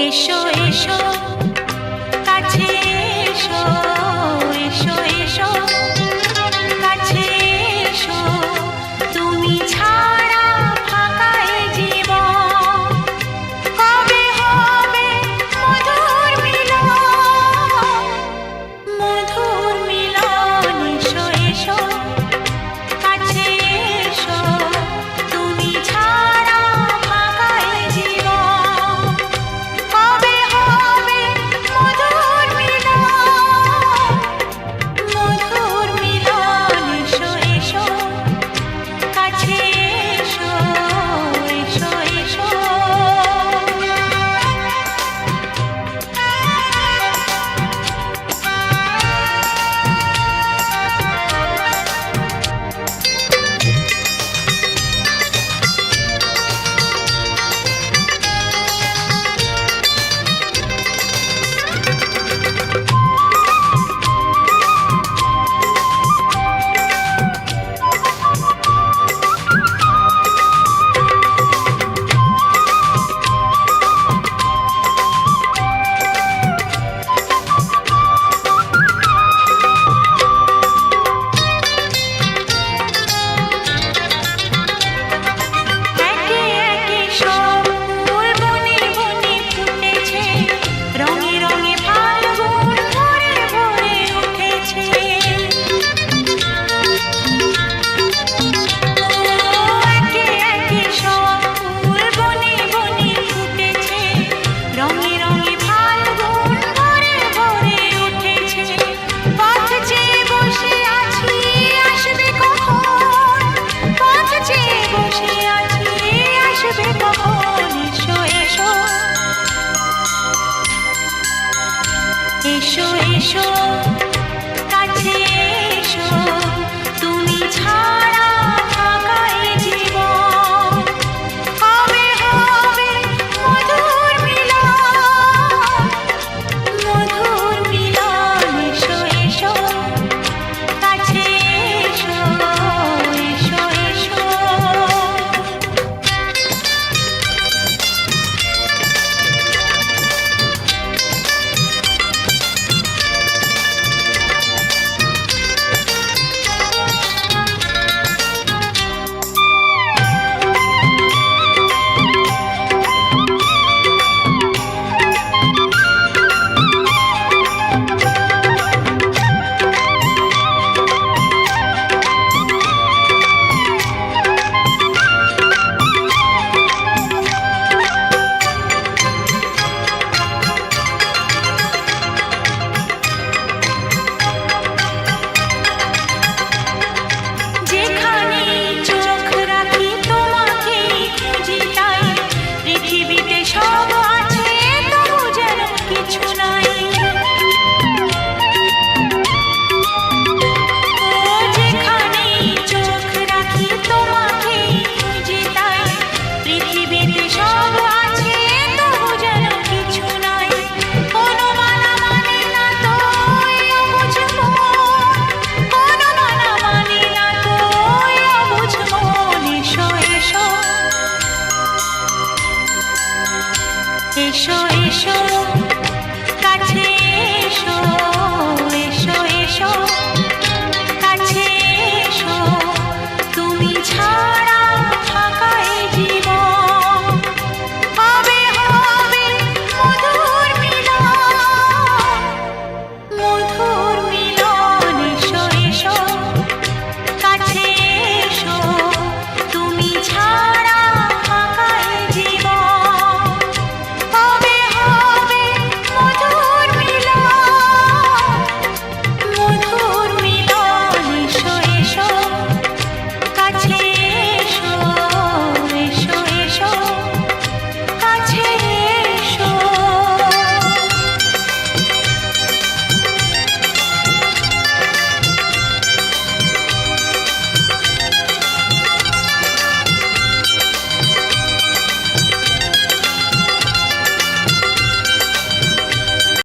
এসো এসো কাছে এসো, এসো এসো কাছে এসো, তুমি ছাড়া ফাঁকা এ জীবন, কবে হবে মধুর মিলন, মধুর মিলন। এসো এসো কাছে এসো, তুমি ছাড়া ফাঁকা এ জীবন, কবে হবে মধুর মিলন, মধুর মিলন। এসো এসো কাছে এসো, এসো এসো। একে একে সব ফুল বনে বনে ফুটেছে, রঙে রঙে ফাল্গুন ভরে ভরে উঠেছে। একে একে সব ফুল বনে বনে ফুটেছে, রঙে রঙে ফাল্গুন ভরে ভরে উঠেছে। পথ চেয়ে বসে আছি, আসবে কখন, পথ চেয়ে বসে আছি, আসবে কখন। এসো এসো, এসো এসো কাছে এসো, তুমি ছাড়া ফাঁকা এ জীবন, কবে হবে মধুর মিলন, মধুর মিলন। এসো এসো কাছে এসো, এসো এসো। যেখানে চোখ রাখি তোমাকেই খুঁজি, তাই পৃথিবীতে সব আছে তবু যেন কিছু নাই। যেখানে চোখ রাখি তোমাকেই খুঁজি, তাই পৃথিবীতে সব আছে তবু যেন কিছু নাই। কোনো মানা মানে না তো অবুঝ মন, কোনো মানা মানে না তো অবুঝ মন। এসো এসো, এসো এসো কাছে এসো।